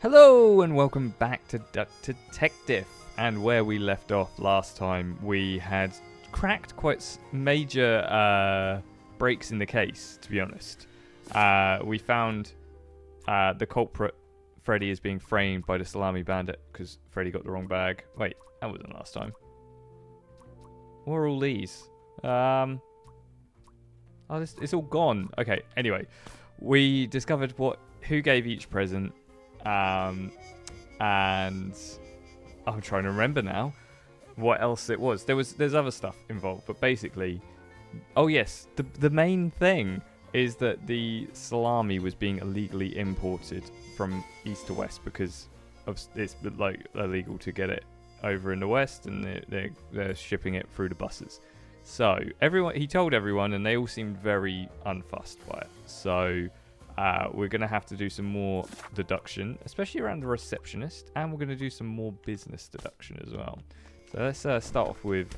Hello and welcome back to Duck Detective. And where we left off last time, we had cracked quite major breaks in the case, to be honest. We found the culprit, Freddy, is being framed by the Salami bandit because Freddy got the wrong bag. Wait, that wasn't last time. What are all these? It's all gone. Okay, anyway. We discovered who gave each present. And I'm trying to remember now what else it was. There's other stuff involved, but basically, oh yes, the main thing is that the salami was being illegally imported from east to west because it's like illegal to get it over in the west, and they're shipping it through the buses. So he told everyone, and they all seemed very unfussed by it. So we're going to have to do some more deduction, especially around the receptionist, and we're going to do some more business deduction as well. So let's start off with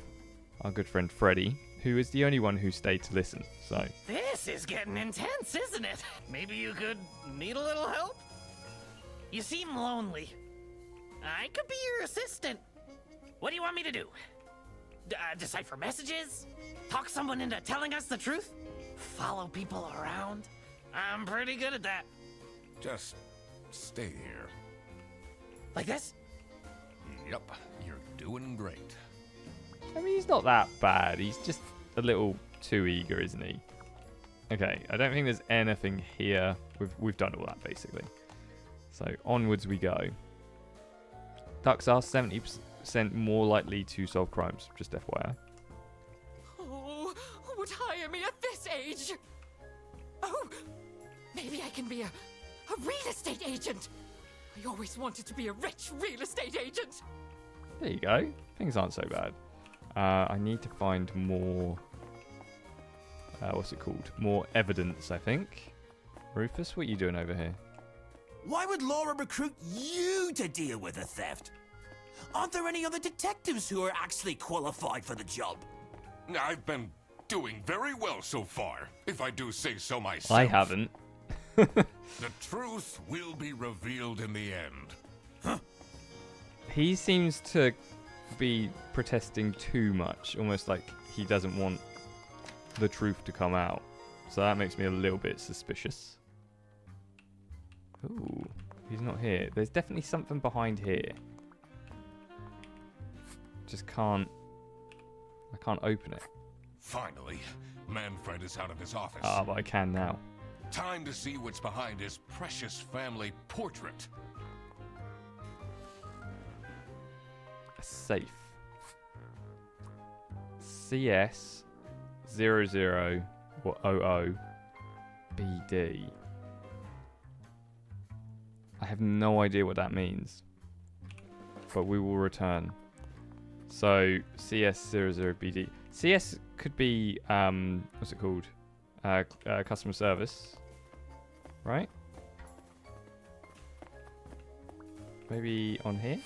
our good friend Freddy, who is the only one who stayed to listen. So this is getting intense, isn't it? Maybe you could need a little help? You seem lonely. I could be your assistant. What do you want me to do? Decipher messages? Talk someone into telling us the truth? Follow people around? I'm pretty good at that. Just stay here. Like this? Yep, you're doing great. I mean, he's not that bad. He's just a little too eager, isn't he? Okay, I don't think there's anything here. We've done all that, basically. So onwards we go. Ducks are 70% more likely to solve crimes, just FYI. Oh, who would hire me at this age? Oh, maybe I can be a real estate agent. I always wanted to be a rich real estate agent. There you go. Things aren't so bad. I need to find more... what's it called? More evidence, I think. Rufus, what are you doing over here? Why would Laura recruit you to deal with the theft? Aren't there any other detectives who are actually qualified for the job? I've been doing very well so far, if I do say so myself. I haven't. The truth will be revealed in the end. Huh? He seems to be protesting too much, almost like he doesn't want the truth to come out. So that makes me a little bit suspicious. Ooh, he's not here. There's definitely something behind here. Just I can't open it. Finally, Manfred is out of his office. Ah, but I can now. Time to see what's behind his precious family portrait. A safe. CS 00 or 00 BD. I have no idea what that means, but we will return. So CS 00 BD. CS could be what's it called? Customer service, right? Maybe on here. Is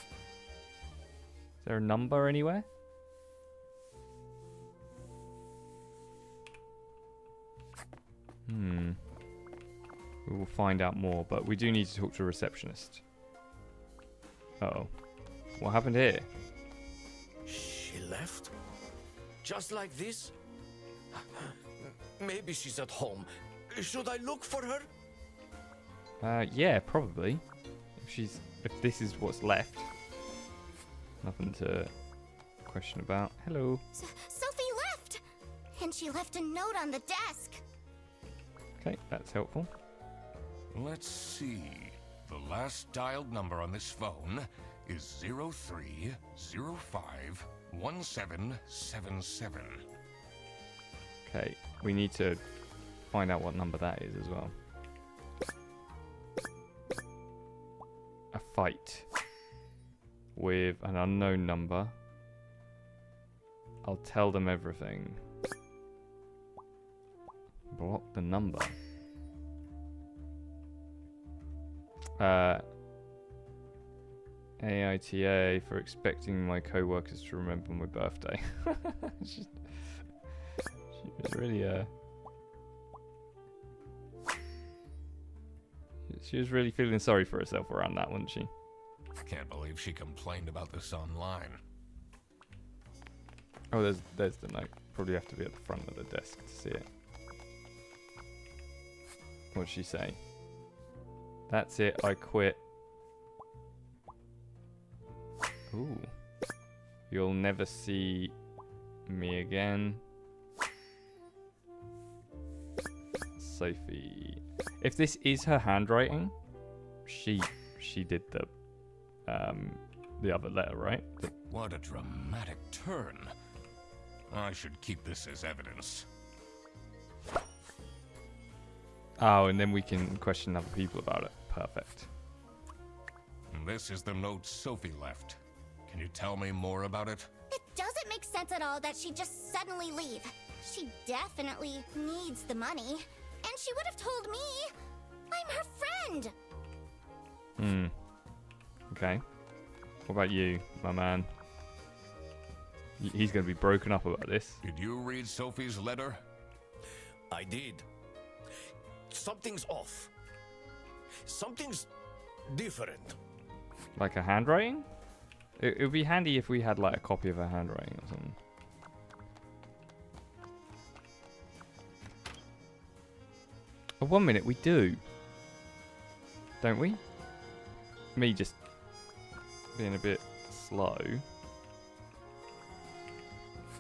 there a number anywhere? We will find out more, but we do need to talk to a receptionist. Uh-oh. What happened here? She left? Just like this? Maybe she's at home. Should I look for her? Yeah, probably. If this is what's left. Nothing to question about. Hello. Sophie left! And she left a note on the desk. Okay, that's helpful. Let's see. The last dialed number on this phone is 03051777. Okay, we need to find out what number that is as well. A fight with an unknown number. I'll tell them everything. Block the number. AITA for expecting my co-workers to remember my birthday. She was really She was really feeling sorry for herself around that, wasn't she? Can't believe she complained about this online. Oh, there's the note. Probably have to be at the front of the desk to see it. What'd she say? That's it, I quit. Ooh. You'll never see me again. Sophie. If this is her handwriting, she did the other letter, right? What a dramatic turn. I should keep this as evidence. Oh, and then we can question other people about it. Perfect. This is the note Sophie left. Can you tell me more about it? It doesn't make sense at all that she'd just suddenly leave. She definitely needs the money. And she would have told me. I'm her friend. Okay. What about you, my man? He's going to be broken up about this. Did you read Sophie's letter? I did. Something's off. Something's different. Like a handwriting? It would be handy if we had like a copy of her handwriting or something. Oh, 1 minute, we do. Don't we? Me just being a bit slow.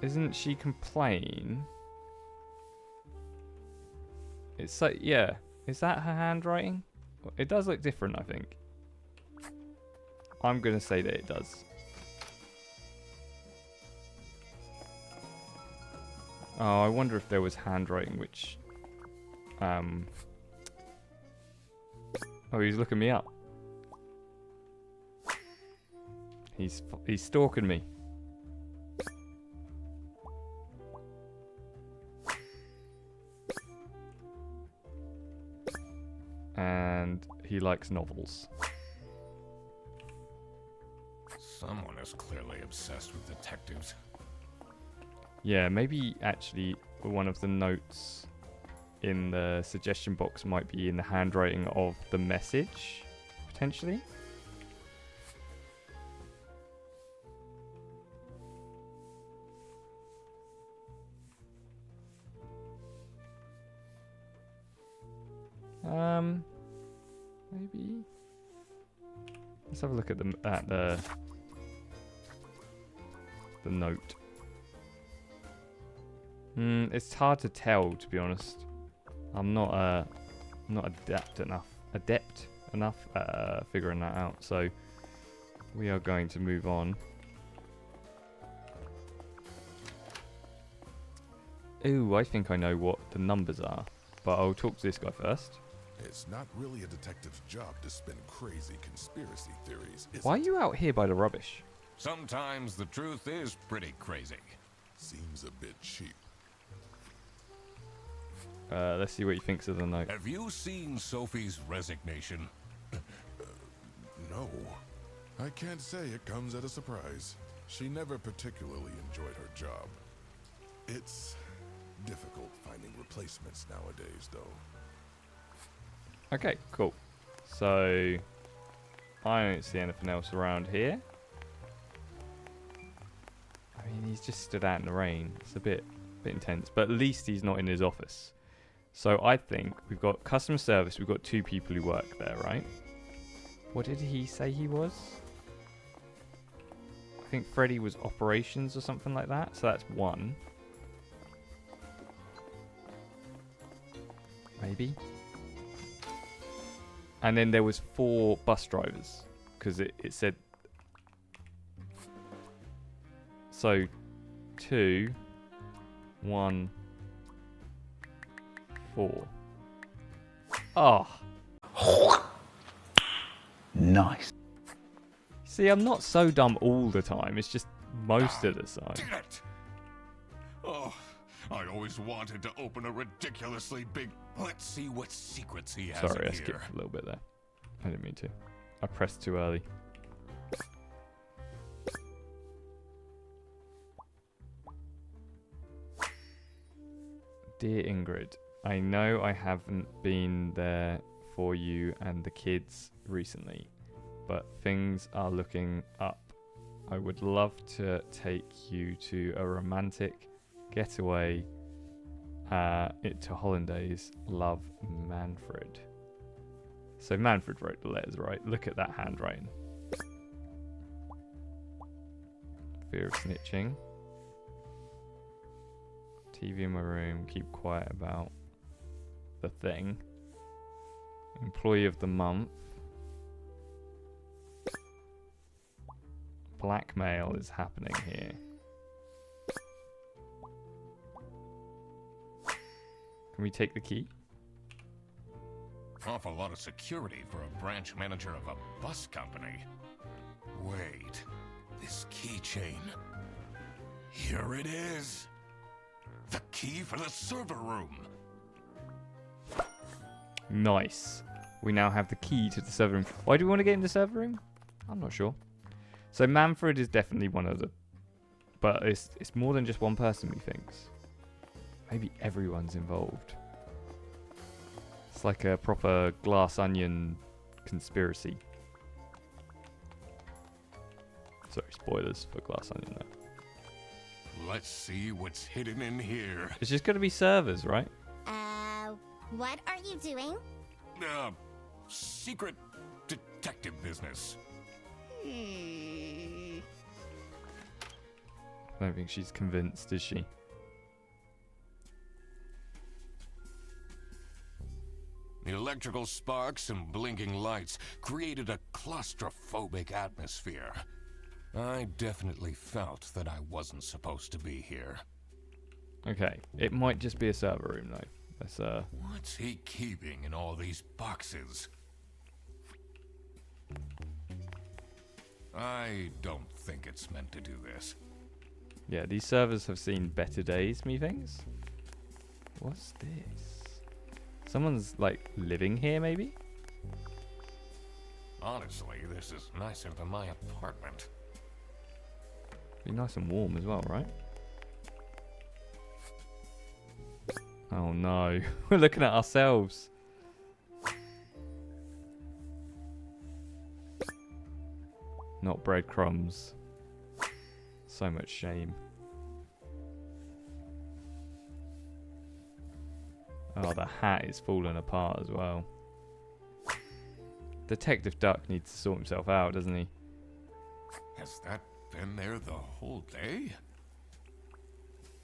Isn't she complain? It's like, yeah. Is that her handwriting? It does look different, I think. I'm going to say that it does. Oh, I wonder if there was handwriting which... Oh, he's looking me up. He's stalking me. And he likes novels. Someone is clearly obsessed with detectives. Yeah, maybe actually one of the notes in the suggestion box might be in the handwriting of the message, potentially. Maybe. Let's have a look at the note. It's hard to tell, to be honest. I'm not adept enough figuring that out. So we are going to move on. Ooh, I think I know what the numbers are, but I'll talk to this guy first. It's not really a detective's job to spin crazy conspiracy theories, is Why are it? you out here by the rubbish? Sometimes the truth is pretty crazy. Seems a bit cheap. Let's see what he thinks of the note. Have you seen Sophie's resignation? No. I can't say it comes at a surprise. She never particularly enjoyed her job. It's difficult finding replacements nowadays, though. Okay, cool. So I don't see anything else around here. I mean, he's just stood out in the rain. It's a bit intense, but at least he's not in his office. So I think we've got customer service. We've got 2 people who work there, right? What did he say he was? I think Freddy was operations or something like that. So that's 1. Maybe. And then there was 4 bus drivers, because it said... So, 2, 1, 4. Oh. Nice. See, I'm not so dumb all the time. It's just most of the time. Did it! Oh, I always wanted to open a ridiculously big... Let's see what secrets he has Sorry, in I here. skipped a little bit there. I didn't mean to. I pressed too early. Dear Ingrid, I know I haven't been there for you and the kids recently, but things are looking up. I would love to take you to a romantic getaway to Hollandaise. Love, Manfred. So Manfred wrote the letters, right? Look at that handwriting. Fear of snitching. TV in my room. Keep quiet about the thing. Employee of the month. Blackmail is happening here. Can we take the key? Awful lot of security for a branch manager of a bus company. Wait, this keychain. Here it is. The key for the server room. Nice. We now have the key to the server room. Why do we want to get in the server room? I'm not sure. So Manfred is definitely one of the... But it's more than just one person, methinks. Maybe everyone's involved. It's like a proper glass onion conspiracy. Sorry, spoilers for glass onion there. Let's see what's hidden in here. It's just going to be servers, right? What are you doing? Secret detective business. I don't think she's convinced, is she? The electrical sparks and blinking lights created a claustrophobic atmosphere. I definitely felt that I wasn't supposed to be here. Okay, it might just be a server room though. Let's What's he keeping in all these boxes? I don't think it's meant to do this. Yeah, these servers have seen better days, methinks. What's this? Someone's like living here, maybe? Honestly, this is nicer than my apartment. Be nice and warm as well, right? Oh no, we're looking at ourselves. Not breadcrumbs. So much shame. Oh, the hat is falling apart as well. Detective Duck needs to sort himself out, doesn't he? Has that been there the whole day?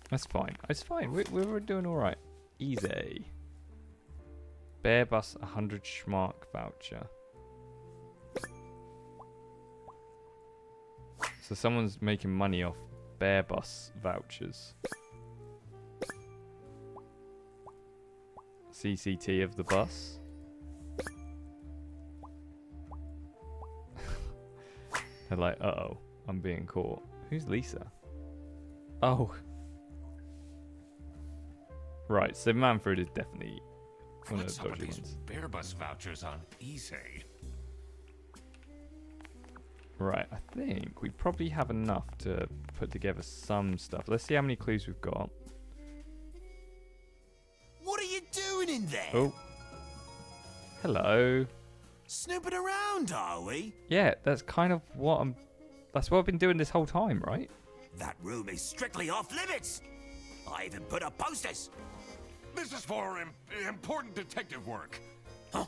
That's fine. It's fine. We're doing all right. Easy. Bear Bus 100 Schmark voucher. So someone's making money off Bear Bus vouchers. CCT of the bus. They're like, uh-oh, I'm being caught. Who's Lisa? Oh. Right, so Manfred is definitely one of What's the up with dodgy these ones. bear bus vouchers on eBay? Right, I think we probably have enough to put together some stuff. Let's see how many clues we've got. What are you doing in there? Oh. Hello. Snooping around, are we? Yeah, that's kind of what that's what I've been doing this whole time, right? That room is strictly off limits. I even put up posters. This is for important detective work. Huh?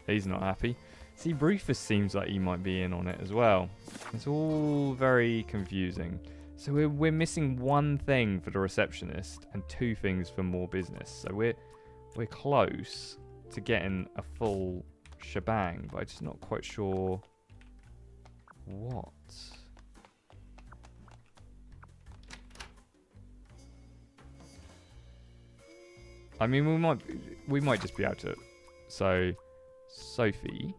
He's not happy. See, Rufus seems like he might be in on it as well. It's all very confusing. So we're missing one thing for the receptionist and two things for more business. So we're close to getting a full shebang, but I'm just not quite sure what. I mean, we might just be able to. So, Sophie.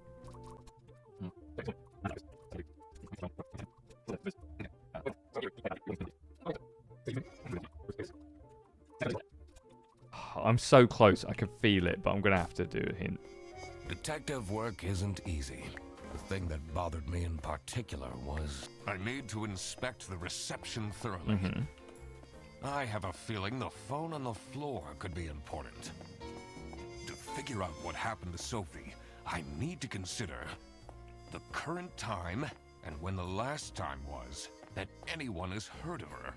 I'm so close, I can feel it, but I'm gonna have to do a hint. Detective work isn't easy. The thing that bothered me in particular was I need to inspect the reception thoroughly. Mm-hmm. I have a feeling the phone on the floor could be important. To figure out what happened to Sophie, I need to consider the current time and when the last time was that anyone has heard of her.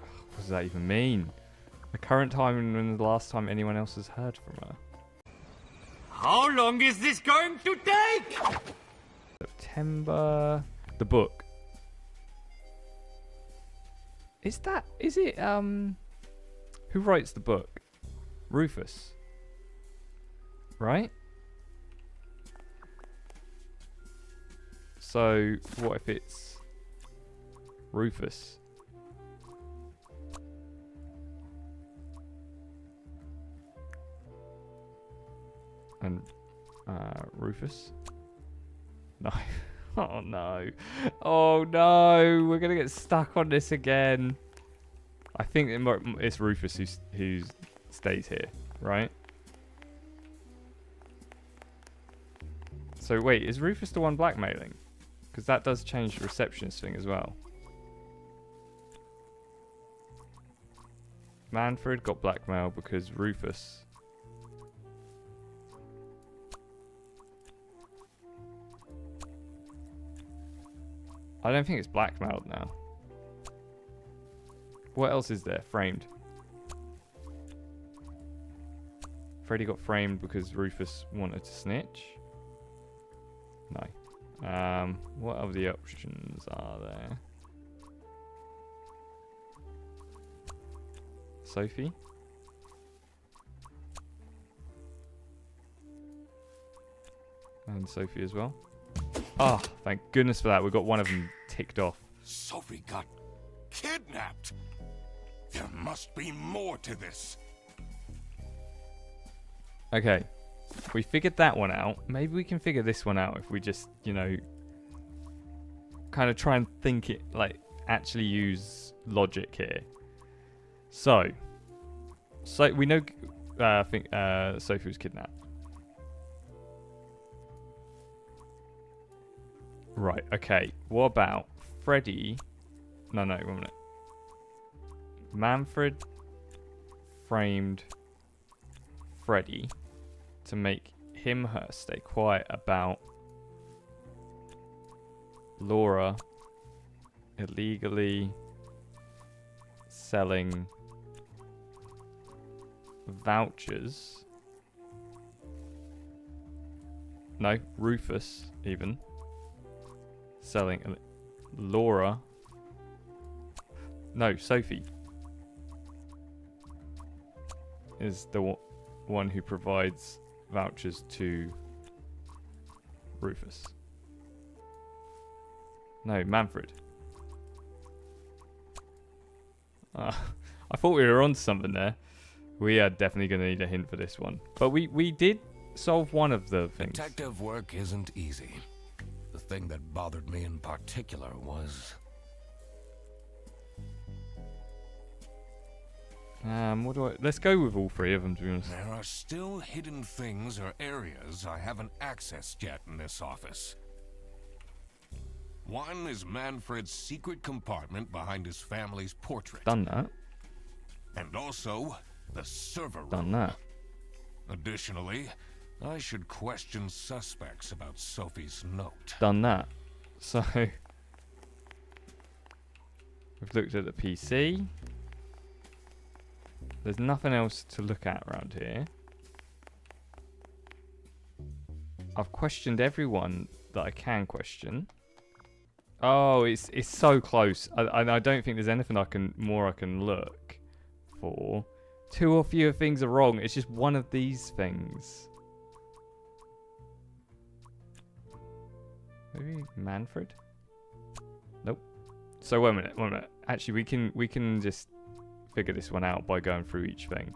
What does that even mean? The current time and when the last time anyone else has heard from her. How long is this going to take? September. The book. Is it who writes the book? Rufus. Right? So what if it's Rufus? And Rufus? No. Oh no. Oh no. We're gonna get stuck on this again. I think it's Rufus who stays here, right? So wait, is Rufus the one blackmailing? Because that does change the receptionist thing as well. Manfred got blackmailed because Rufus... I don't think it's blackmailed now. What else is there? Framed. Freddy got framed because Rufus wanted to snitch. No. What other options are there? Sophie? And Sophie as well. Oh, thank goodness for that. We got one of them ticked off. Sophie got kidnapped. There must be more to this. Okay. We figured that one out. Maybe we can figure this one out if we just, you know, kind of try and think it, like, actually use logic here. So we know, I think Sophie was kidnapped. Right, okay. What about Freddy? No, 1 minute. Manfred framed Freddy to make her stay quiet about Laura illegally selling vouchers. No, Rufus even. Selling Laura. No, Sophie is the one who provides vouchers to Rufus. No, Manfred. I thought we were on something there. We are definitely going to need a hint for this one. But we did solve one of the things. Detective work isn't easy. The thing that bothered me in particular was... let's go with all three of them, to be honest. There are still hidden things or areas I haven't accessed yet in this office. One is Manfred's secret compartment behind his family's portrait. Done that. And also, the server room. Done that. Additionally, I should question suspects about Sophie's note. Done that. So, we've looked at the PC. There's nothing else to look at around here. I've questioned everyone that I can question. Oh, it's so close. I don't think there's anything I can look for. 2 or fewer things are wrong. It's just one of these things. Maybe Manfred? Nope. So wait a minute. Actually, we can just figure this one out by going through each thing.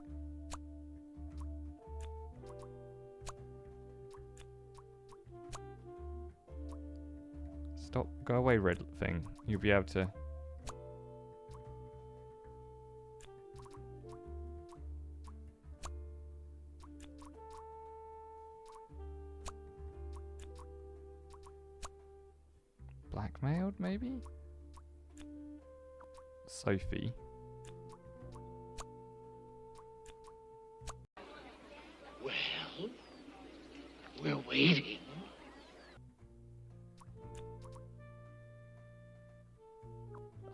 Stop. Go away, red thing. You'll be able to... Blackmailed, maybe? Sophie. waiting.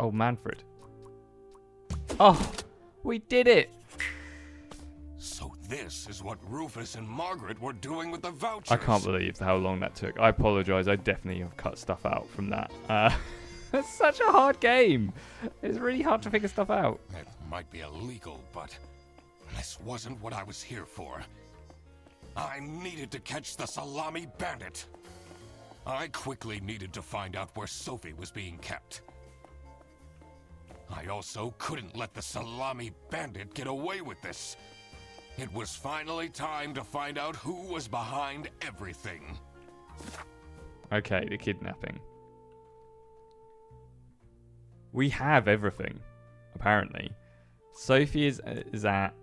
Oh, Manfred. Oh, we did it. So this is what Rufus and Margaret were doing with the vouchers. I can't believe how long that took. I apologize. I definitely have cut stuff out from that. It's such a hard game. It's really hard to figure stuff out. It might be illegal, but this wasn't what I was here for. I needed to catch the Salami bandit. I quickly needed to find out where Sophie was being kept. I also couldn't let the Salami bandit get away with this. It was finally time to find out who was behind everything. Okay, the kidnapping. We have everything, apparently. Sophie is at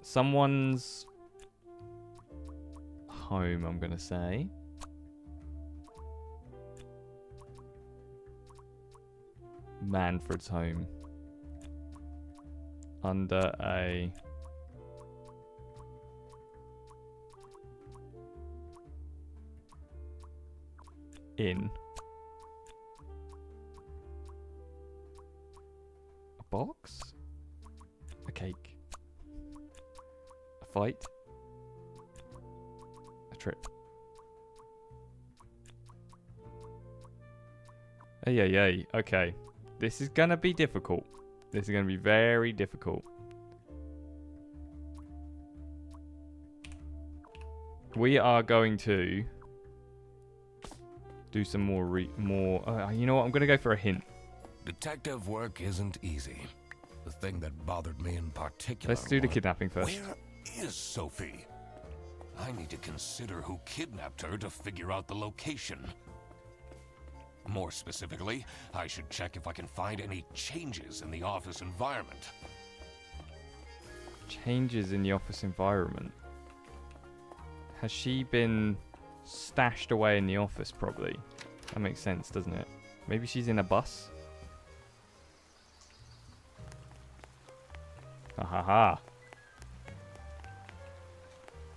someone's home, I'm going to say. Manfred's home. Under a... inn. A box? A cake? A fight? A trip? Ay. Okay. This is gonna be difficult. This is gonna be very difficult. We are going to do some more you know what? I'm gonna go for a hint. Detective work isn't easy. The thing that bothered me in particular. Let's do the kidnapping first. Where is Sophie? I need to consider who kidnapped her to figure out the location. More specifically, I should check if I can find any changes in the office environment. Changes in the office environment. Has she been stashed away in the office, probably? That makes sense, doesn't it? Maybe she's in a bus? Ha.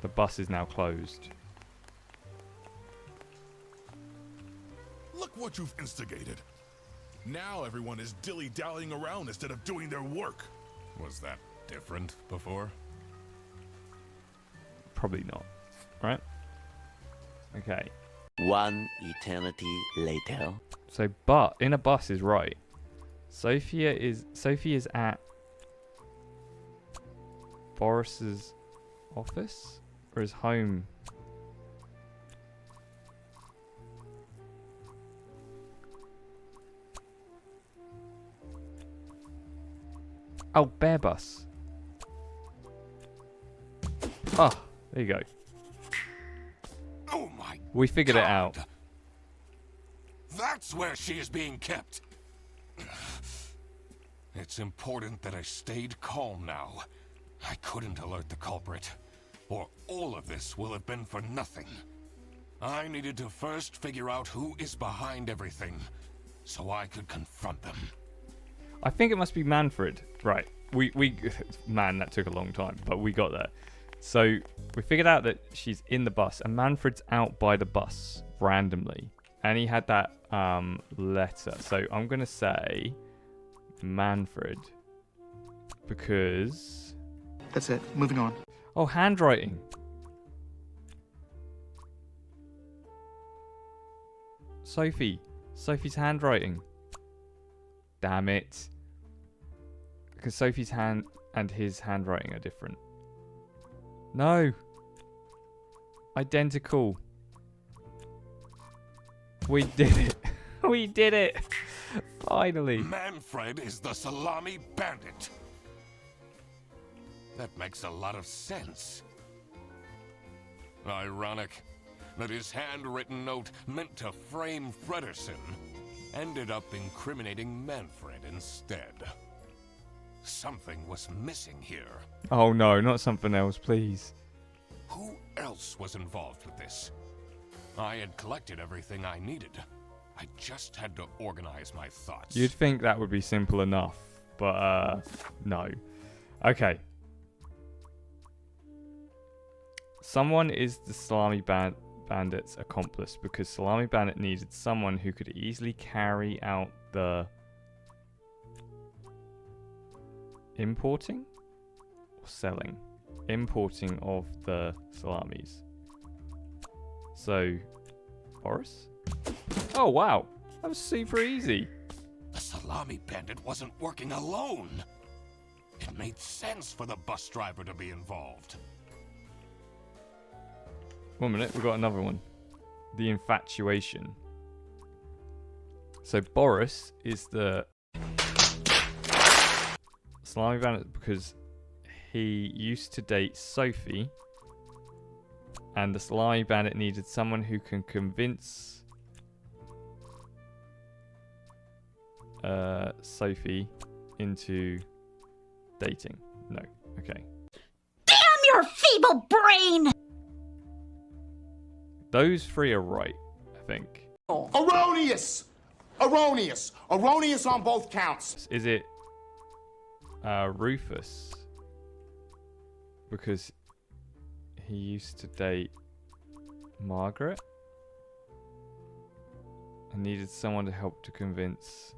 The bus is now closed. Look what you've instigated. Now everyone is dilly-dallying around instead of doing their work. Was that different before? Probably not. Right? Okay. One eternity later. So, but in a bus is right. Sophie is at Boris's office or his home. Oh, Bear Bus. Oh, there you go. Oh my! We figured it out. That's where she is being kept. It's important that I stayed calm now. I couldn't alert the culprit, or all of this will have been for nothing. I needed to first figure out who is behind everything, so I could confront them. I think it must be Manfred. Right. Man, that took a long time, but we got there. So we figured out that she's in the bus, and Manfred's out by the bus randomly, and he had that letter. So I'm gonna say Manfred because that's it. Moving on. Oh, handwriting. Sophie's handwriting. Damn it. Because Sophie's hand and his handwriting are different. No. Identical. We did it. We did it. Finally. Manfred is the Salami bandit. That makes a lot of sense. Ironic that his handwritten note meant to frame Fredersen ended up incriminating Manfred instead. Something was missing here. Oh no, not something else, please. Who else was involved with this? I had collected everything I needed. I just had to organize my thoughts. You'd think that would be simple enough, but no. Okay. Someone is the Salami Bandit's accomplice because Salami Bandit needed someone who could easily carry out the importing or selling? Importing of the salamis. So, Boris? Oh, wow. That was super easy. The Salami Bandit wasn't working alone. It made sense for the bus driver to be involved. 1 minute, we've got another one. The infatuation. So Boris is the Salami Bandit because he used to date Sophie, and the Salami Bandit needed someone who can convince Sophie into dating. No. Okay. Damn your feeble brain! Those three are right, I think. Erroneous! Erroneous! Erroneous on both counts! Is it Rufus? Because he used to date Margaret and needed someone to help to convince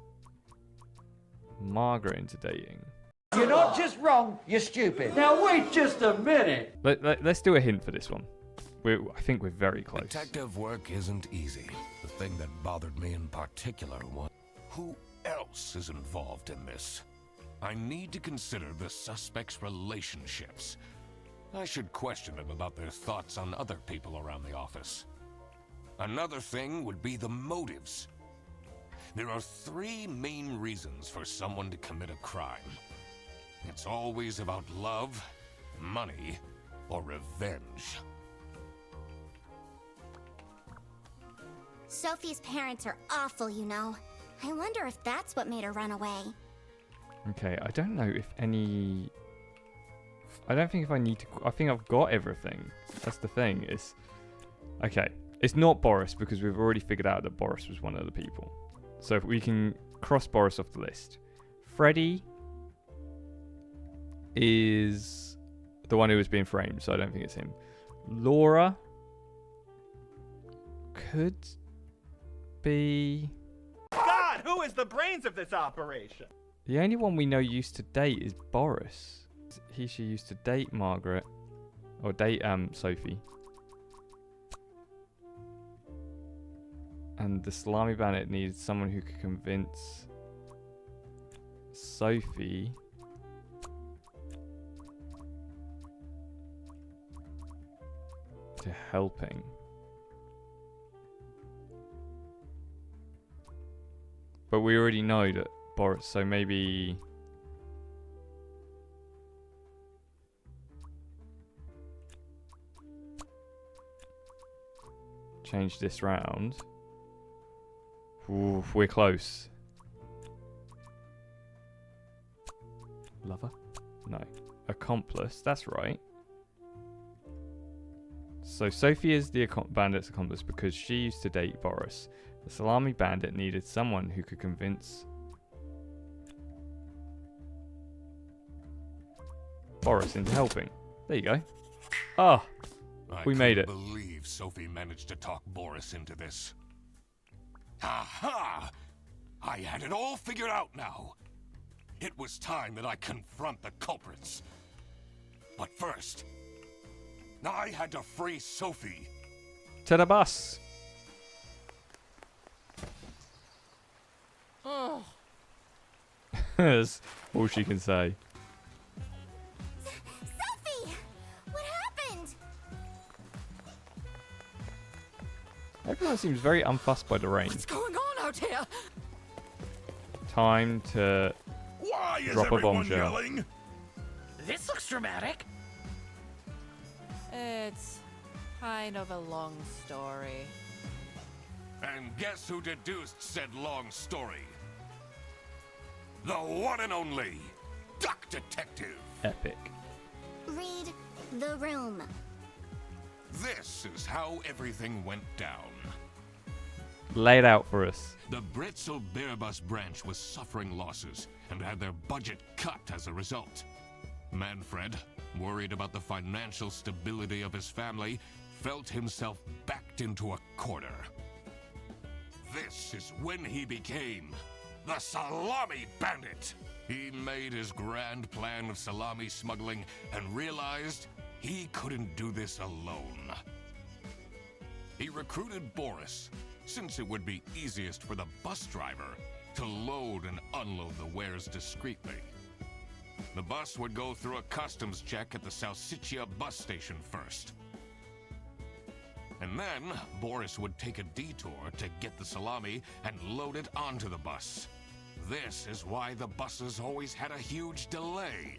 Margaret into dating. You're not just wrong, you're stupid. Now wait just a minute. Let's do a hint for this one. I think we're very close. Detective work isn't easy. The thing that bothered me in particular was who else is involved in this? I need to consider the suspects' relationships. I should question them about their thoughts on other people around the office. Another thing would be the motives. There are 3 main reasons for someone to commit a crime. It's always about love, money, or revenge. Sophie's parents are awful, you know. I wonder if that's what made her run away. Okay, I don't know if any... I don't think if I need to... I think I've got everything. That's the thing. Okay, it's not Boris because we've already figured out that Boris was one of the people. So if we can cross Boris off the list. Freddy is the one who was being framed, so I don't think it's him. Laura could be... God, who is the brains of this operation? The only one we know used to date is Boris. She used to date Margaret. Or date Sophie. And the Salami Bandit needed someone who could convince Sophie to helping. But we already know that Boris, so maybe... change this round. Ooh, we're close. Lover? No. Accomplice, that's right. So Sophie is the bandit's accomplice because she used to date Boris. The Salami Bandit needed someone who could convince Boris into helping. There you go. Ah, we made it. I couldn't believe Sophie managed to talk Boris into this. Aha! I had it all figured out now. It was time that I confront the culprits. But first, I had to free Sophie. To the bus. Oh. That's all she can say. Sophie! What happened? Everyone seems very unfussed by the rain. What's going on out here? Time to Why is drop a everyone bombshell. yelling? This looks dramatic. It's kind of a long story. And guess who deduced said long story? The one and only Duck Detective. Epic. Read the room. This is how everything went down. Lay it out for us. The Bretzel Bearbus branch was suffering losses and had their budget cut as a result. Manfred, worried about the financial stability of his family, felt himself backed into a corner. This is when he became the Salami Bandit. He made his grand plan of salami smuggling and realized he couldn't do this alone. He recruited Boris, since it would be easiest for the bus driver to load and unload the wares discreetly. The bus would go through a customs check at the Salsiccia bus station first. And then, Boris would take a detour to get the salami and load it onto the bus. This is why the buses always had a huge delay.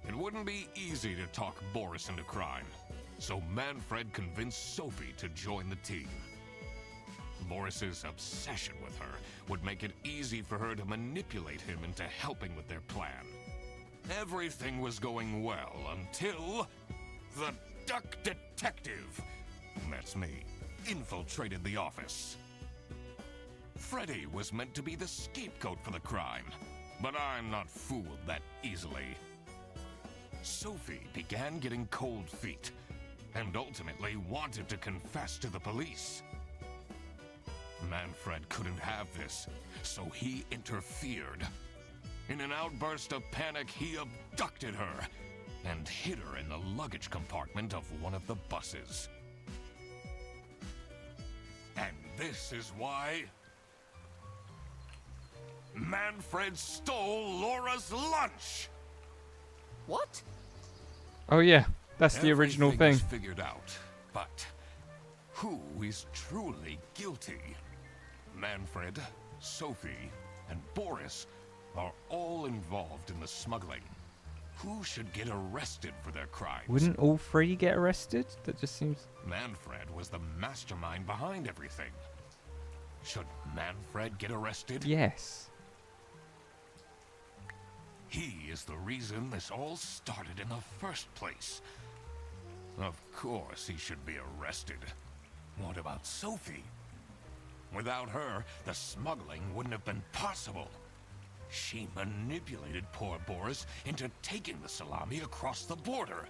It wouldn't be easy to talk Boris into crime, so Manfred convinced Sophie to join the team. Boris's obsession with her would make it easy for her to manipulate him into helping with their plan. Everything was going well until the Duck Detective, that's me, infiltrated the office. Freddy was meant to be the scapegoat for the crime, but I'm not fooled that easily. Sophie began getting cold feet and ultimately wanted to confess to the police. Manfred couldn't have this, so he interfered. In an outburst of panic, he abducted her and hid her in the luggage compartment of one of the buses. And this is why Manfred stole Laura's lunch. What? Oh yeah, that's the original Everything thing. is figured out, but who is truly guilty? Manfred, Sophie, and Boris are all involved in the smuggling. Who should get arrested for their crimes? Wouldn't all three get arrested? That just seems... Manfred was the mastermind behind everything. Should Manfred get arrested? Yes. He is the reason this all started in the first place. Of course he should be arrested. What about Sophie? Without her, the smuggling wouldn't have been possible. She manipulated poor Boris into taking the salami across the border.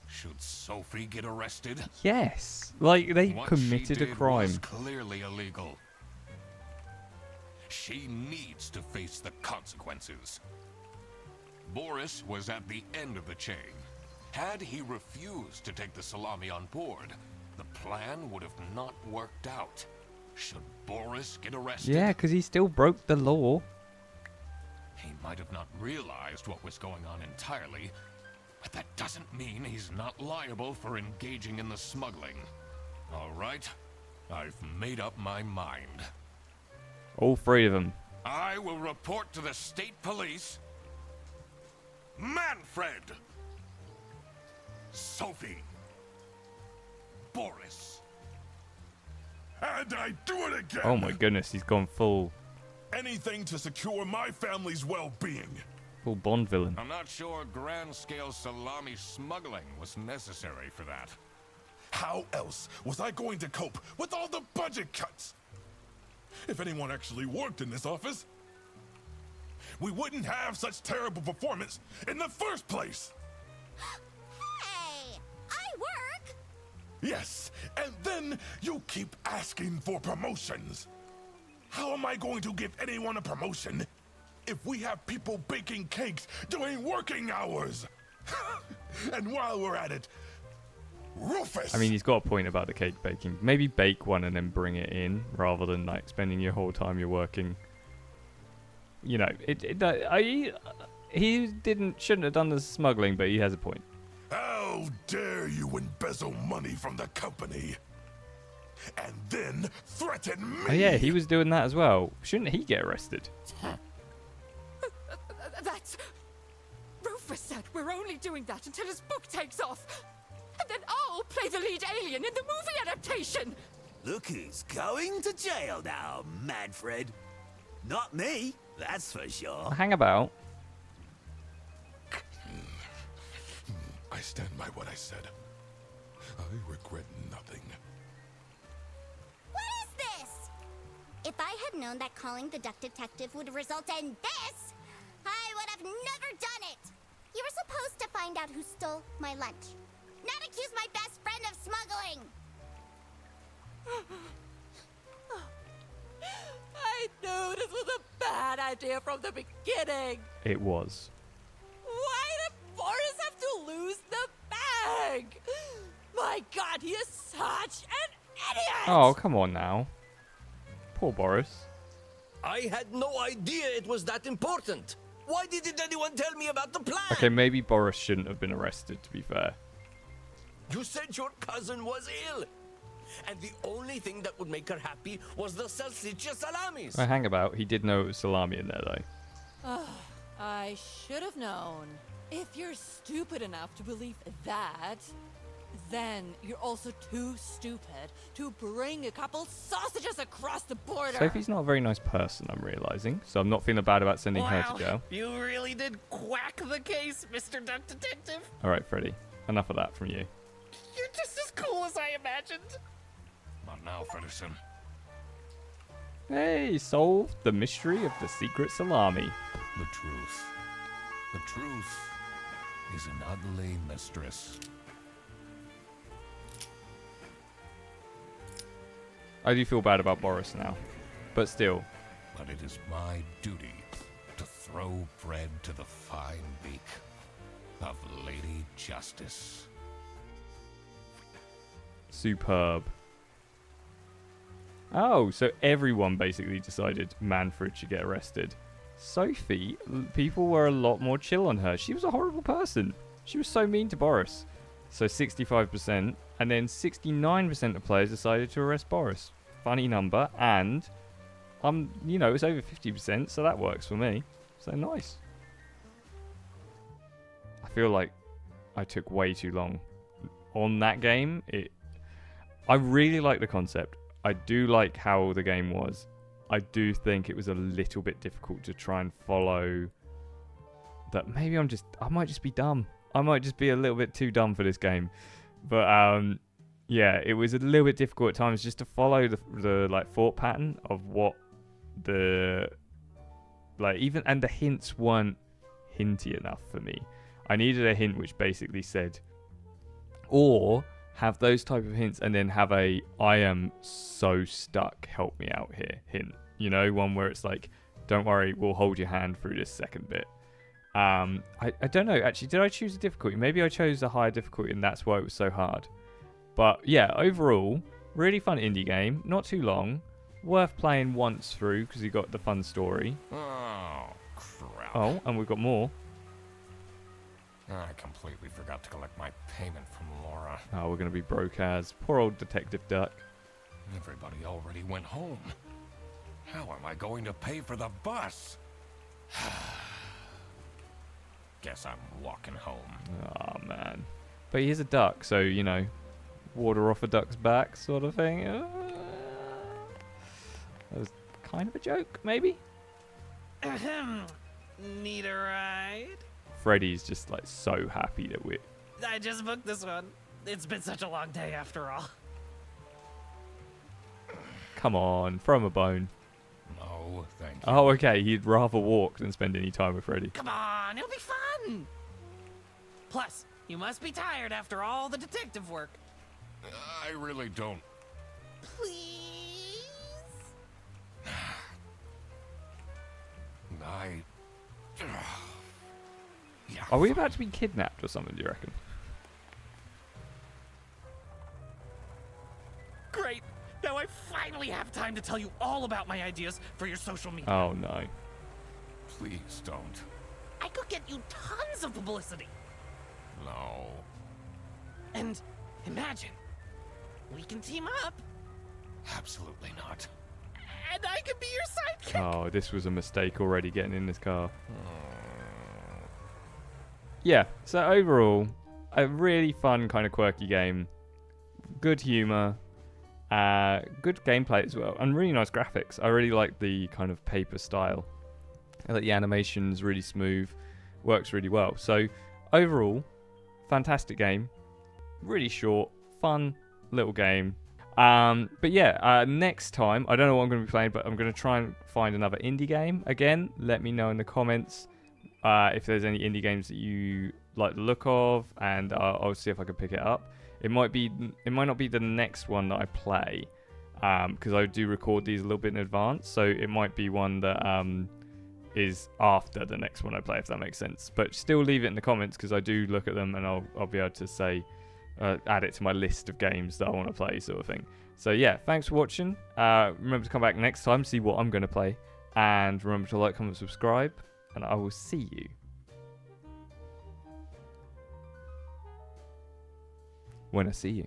Should Sophie get arrested? Yes. Like, they What committed she a did crime. was clearly illegal. She needs to face the consequences. Boris was at the end of the chain. Had he refused to take the salami on board, the plan would have not worked out. Should Boris get arrested? Yeah, because he still broke the law. He might have not realized what was going on entirely, but that doesn't mean he's not liable for engaging in the smuggling. All right, I've made up my mind. All three of them. I will report to the state police. Manfred! Sophie! Boris! And I do it again! Oh my goodness, he's gone full Anything to secure my family's well-being. Bond villain. I'm not sure grand-scale salami smuggling was necessary for that. How else was I going to cope with all the budget cuts? If anyone actually worked in this office, we wouldn't have such terrible performance in the first place. Hey, I work. Yes, and then you keep asking for promotions. How am I going to give anyone a promotion if we have people baking cakes during working hours? And while we're at it, Rufus! I mean, he's got a point about the cake baking. Maybe bake one and then bring it in, rather than like spending your whole time you're working. You know, he shouldn't have done the smuggling, but he has a point. How dare you embezzle money from the company? And then threaten me! Oh yeah, he was doing that as well. Shouldn't he get arrested? That's... Rufus said we're only doing that until his book takes off. And then I'll play the lead alien in the movie adaptation. Look who's going to jail now, Manfred. Not me, that's for sure. Hang about. I stand by what I said. I regret nothing. What is this? If I had known that calling the Duck Detective would result in this, I would have never done it. You were supposed to find out who stole my lunch. not accuse my best friend of smuggling. I knew this was a bad idea from the beginning. It was. Why did Boris have to lose the bag? My God, he is such an idiot! Oh, come on now. Poor Boris. I had no idea it was that important. Why didn't anyone tell me about the plan? Okay, maybe Boris shouldn't have been arrested, to be fair. You said your cousin was ill. And the only thing that would make her happy was the salsiccia salamis. Well, hang about. He did know it was salami in there, though. I should have known. If you're stupid enough to believe that, then you're also too stupid to bring a couple sausages across the border. Sophie's not a very nice person, I'm realizing. So I'm not feeling bad about sending her to jail. You really did quack the case, Mr. Duck Detective. All right, Freddy. Enough of that from you. You're just as cool as I imagined. Not now, Fredderson. Hey, solved the mystery of the secret salami. The truth. The truth is an ugly mistress. I do feel bad about Boris now, but still. But it is my duty to throw bread to the fine beak of Lady Justice. Superb. Oh, so everyone basically decided Manfred should get arrested. Sophie, people were a lot more chill on her. She was a horrible person. She was so mean to Boris. So 65%, and then 69% of players decided to arrest Boris. Funny number, and you know, it's over 50%, so that works for me. So nice. I feel like I took way too long on that game. I really like the concept. I do like how the game was. I do think it was a little bit difficult to try and follow. That maybe I might just be dumb. I might just be a little bit too dumb for this game. But yeah, it was a little bit difficult at times just to follow the like thought pattern of what the and the hints weren't hinty enough for me. I needed a hint which basically said, or have those type of hints and then have a I am so stuck, help me out here hint. You know, one where it's like, don't worry, we'll hold your hand through this second bit. I don't know, actually, did I choose a difficulty? Maybe I chose a higher difficulty and that's why it was so hard. But yeah, overall, really fun indie game, not too long, worth playing once through because you got the fun story. Oh, crap. Oh, and we've got more. I completely forgot to collect my payment from Laura. Oh, we're going to be broke as. Poor old Detective Duck. Everybody already went home. How am I going to pay for the bus? Guess I'm walking home. Oh, man. But he is a duck, so, you know, water off a duck's back sort of thing. That was kind of a joke, maybe? Need a ride? Freddy's just, like, so happy that we're... I just booked this one. It's been such a long day after all. Come on, throw him a bone. No, thank you. Oh, okay, he'd rather walk than spend any time with Freddy. Come on, it'll be fun. Plus, you must be tired after all the detective work. I really don't. Please? Yeah. Are we about to be kidnapped or something, do you reckon? Great. Now I finally have time to tell you all about my ideas for your social media. Oh, no. Please don't. I could get you tons of publicity. No. And imagine, we can team up. Absolutely not. And I could be your sidekick. Oh, this was a mistake already getting in this car. Yeah, so overall, a really fun kind of quirky game. Good humor. Good gameplay as well. And really nice graphics. I really like the kind of paper style. I like the animation's really smooth. Works really well. So overall, fantastic game. Really short, fun little game. But yeah, next time, I don't know what I'm going to be playing, but I'm going to try and find another indie game. Again, let me know in the comments if there's any indie games that you like the look of, and I'll see if I can pick it up. It might not be the next one that I play, because I do record these a little bit in advance, so it might be one that is after the next one I play, if that makes sense. But still leave it in the comments, because I do look at them, and I'll be able to say add it to my list of games that I want to play, sort of thing. So yeah, thanks for watching. Remember to come back next time, see what I'm going to play, and remember to like, comment, subscribe, and I will see you when I see you.